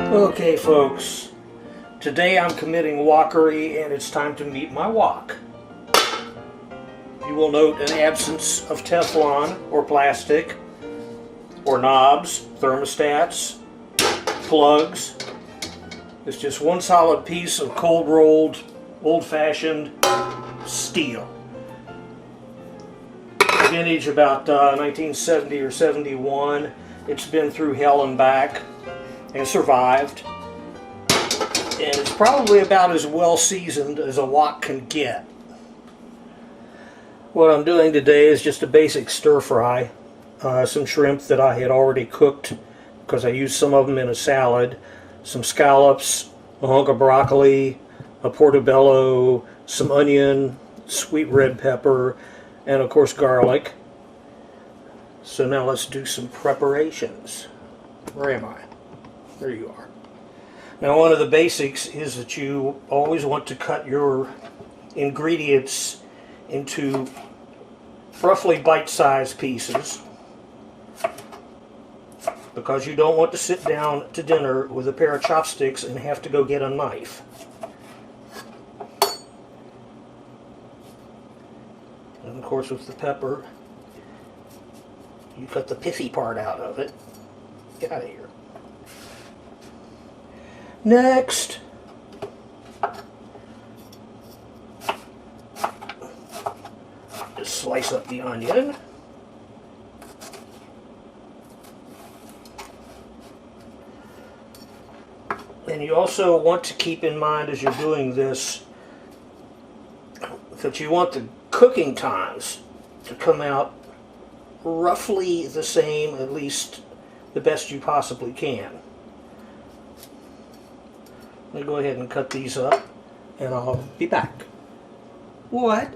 Okay folks, today I'm committing wokkery and it's time to meet my wok. You will note an absence of Teflon or plastic or knobs, thermostats, plugs. It's just one solid piece of cold rolled, old-fashioned steel. Vintage about 1970 or 71. It's been through hell and back and survived, and it's probably about as well seasoned as a wok can get. What I'm doing today is just a basic stir fry. Some shrimp that I had already cooked because I used some of them in a salad, some scallops, a hunk of broccoli, a portobello, some onion, sweet red pepper, and of course garlic. So now let's do some preparations. Where am I? There you are. Now one of the basics is that you always want to cut your ingredients into roughly bite-sized pieces, because you don't want to sit down to dinner with a pair of chopsticks and have to go get a knife. And of course with the pepper, you cut the pithy part out of it. Get out of here. Next, just slice up the onion. And you also want to keep in mind as you're doing this that you want the cooking times to come out roughly the same, at least the best you possibly can. Let me go ahead and cut these up and I'll be back. What?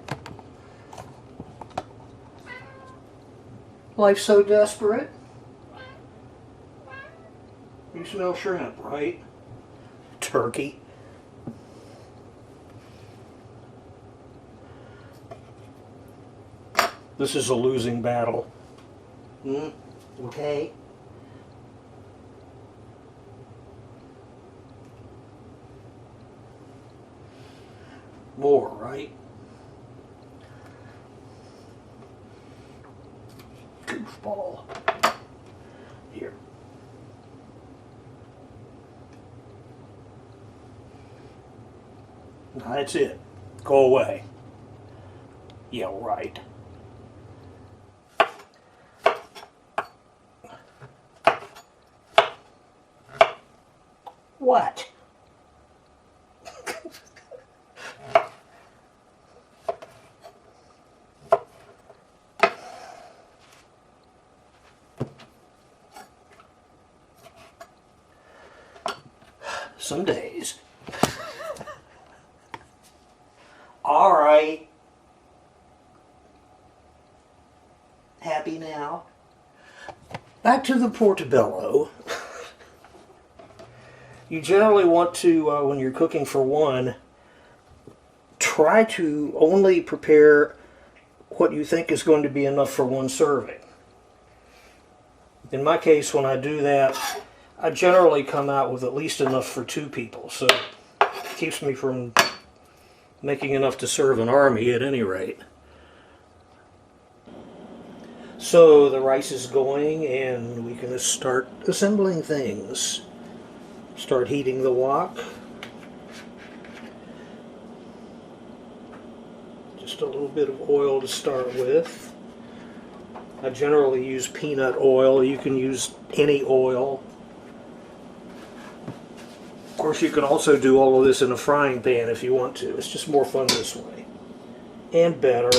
Life's so desperate? You smell shrimp, right? Turkey. This is a losing battle. Okay. More, right? Goofball. Here. That's it. Go away. Yeah, right. What? Some days. All right. Happy now? Back to the Portabello. You generally want to, when you're cooking for one, try to only prepare what you think is going to be enough for one serving. In my case, when I do that, I generally come out with at least enough for two people, so it keeps me from making enough to serve an army at any rate. So the rice is going and we can start assembling things. Start heating the wok. Just a little bit of oil to start with. I generally use peanut oil. You can use any oil. Of course, you can also do all of this in a frying pan if you want to. It's just more fun this way. And better.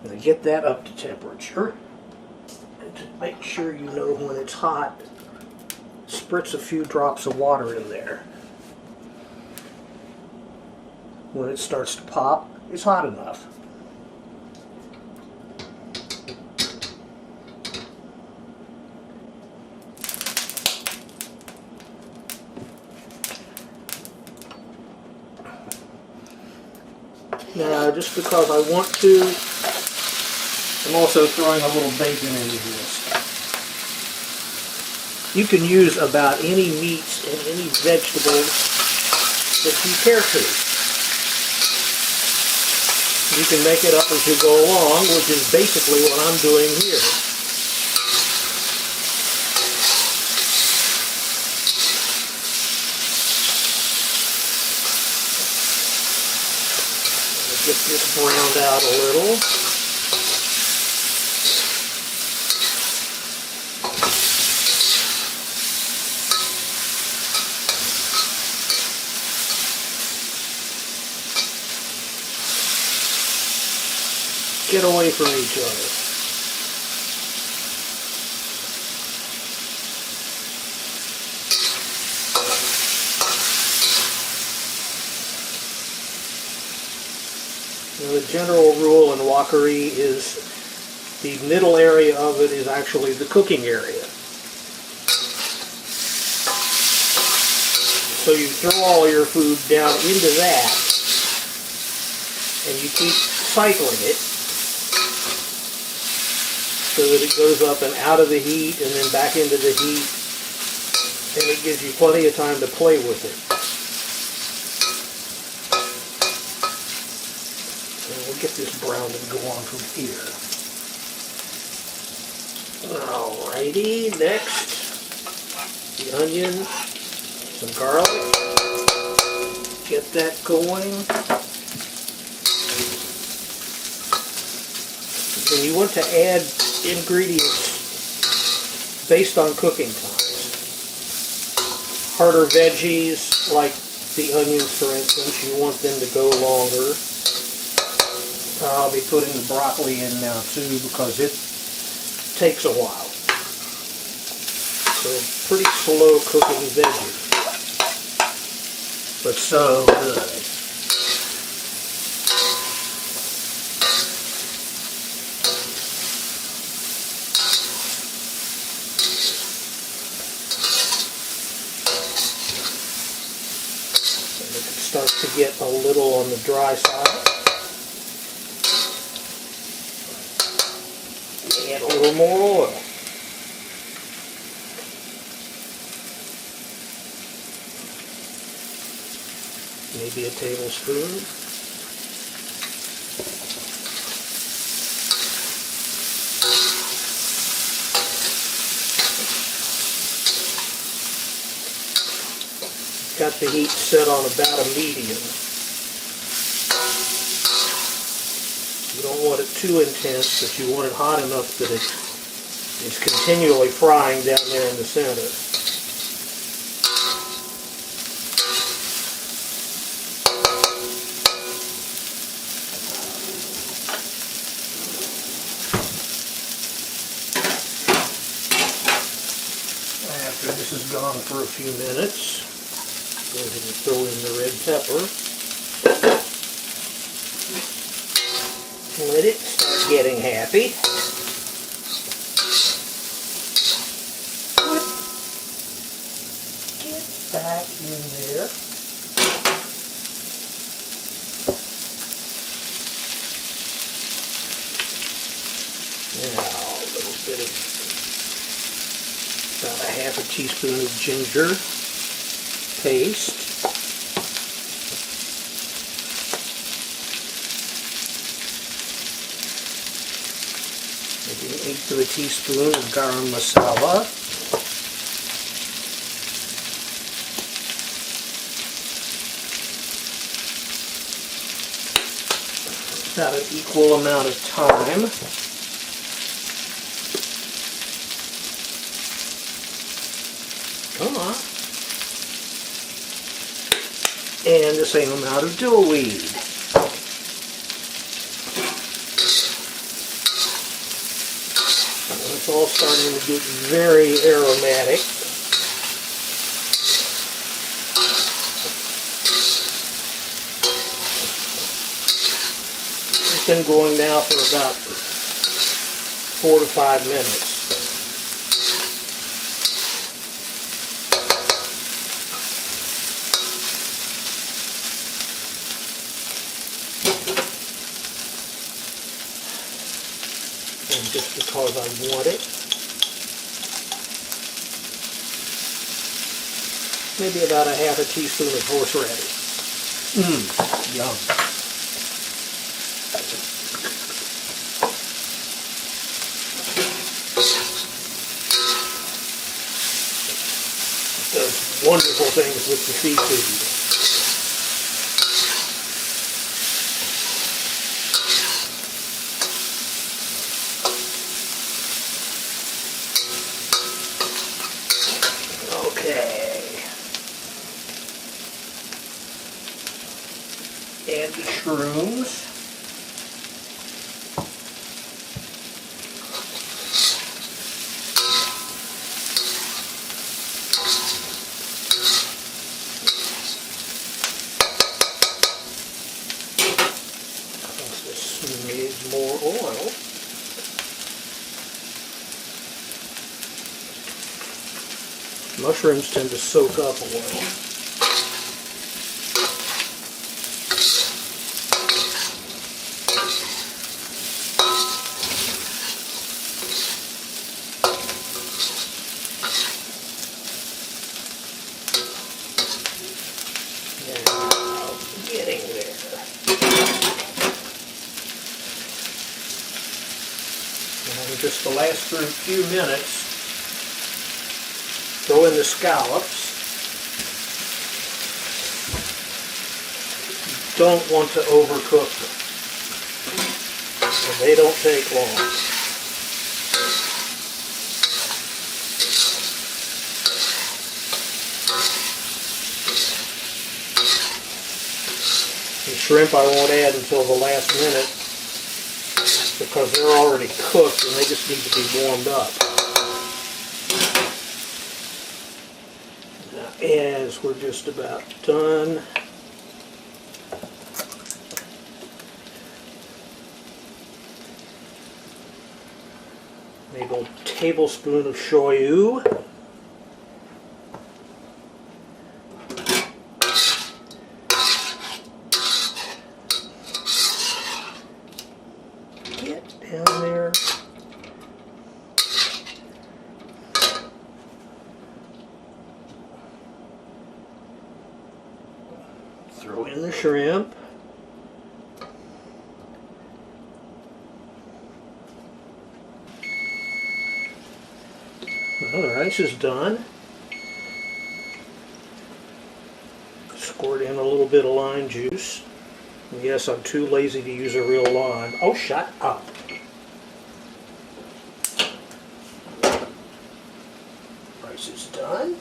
Now get that up to temperature. And to make sure you know when it's hot, spritz a few drops of water in there. When it starts to pop, it's hot enough. Now, just because I want to, I'm also throwing a little bacon into this. You can use about any meats and any vegetables that you care to. You can make it up as you go along, which is basically what I'm doing here. Get this browned out a little. Get away from each other. Now, the general rule in wokari is the middle area of it is actually the cooking area. So you throw all your food down into that, and you keep cycling it so that it goes up and out of the heat and then back into the heat, and it gives you plenty of time to play with it. And we'll get this browned and go on from here. Alrighty, next, the onion, some garlic, get that going. And you want to add ingredients based on cooking times. Harder veggies, like the onions for instance, you want them to go longer. I'll be putting the broccoli in now too because it takes a while. So pretty slow cooking veggies, but so good. Starts to get a little on the dry side. Add a little more oil. Maybe a tablespoon. Got the heat set on about a medium. You don't want it too intense, but you want it hot enough that it is continually frying down there in the center. After this has gone for a few minutes, go ahead and throw in the red pepper. Let it start getting happy. Get back in there. Now a little bit of, about a half a teaspoon of ginger paste. Maybe an eighth of a teaspoon of Garam Masala. About an equal amount of thyme. Come on. And the same amount of dill weed. It's all starting to get very aromatic. It's been going now for about 4 to 5 minutes. And just because I want it. maybe about a half a teaspoon of horseradish. Yum. Does wonderful things with the seafood. Add the shrooms. Just a smidge more oil. Mushrooms tend to soak up oil. Getting there. And just the last few minutes, throw in the scallops. Don't want to overcook them. They don't take long. The shrimp I won't add until the last minute because they're already cooked and they just need to be warmed up. Now, as we're just about done, maybe a tablespoon of shoyu. Down there. Throw in the shrimp. Well, the rice is done. Squirt in a little bit of lime juice. And yes, I'm too lazy to use a real lime. Oh, shut up. Rice is done.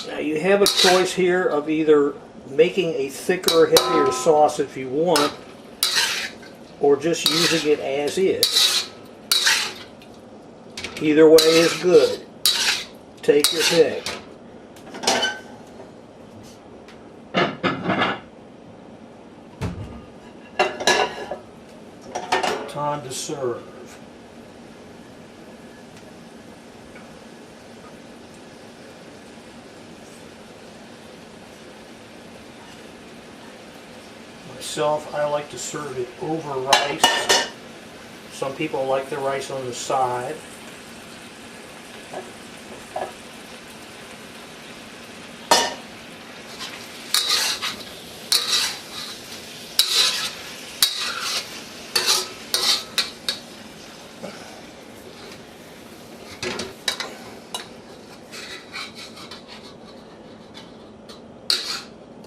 Now you have a choice here of either making a thicker or heavier sauce if you want, or just using it as is. Either way is good. Take your pick. Time to serve. Myself, I like to serve it over rice. Some people like the rice on the side.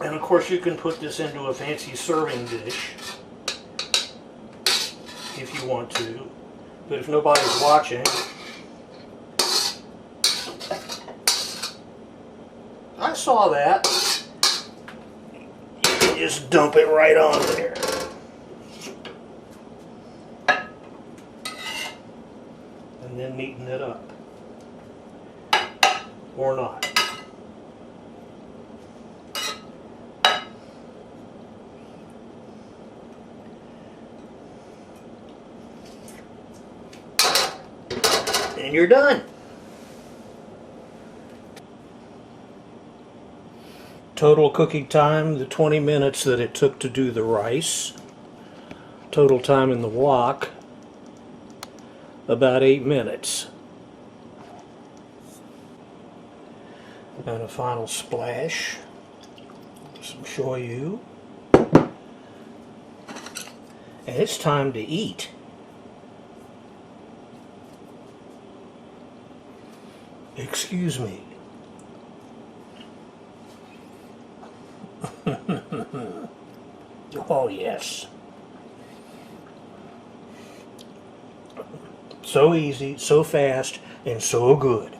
And of course you can put this into a fancy serving dish if you want to, but if nobody's watching, I saw that, you can just dump it right on there. and then neaten it up. Or not. And you're done. Total cooking time, the 20 minutes that it took to do the rice. Total time in the wok, about 8 minutes. And a final splash, some shoyu. And it's time to eat. Excuse me. Oh yes. So easy, so fast, and so good.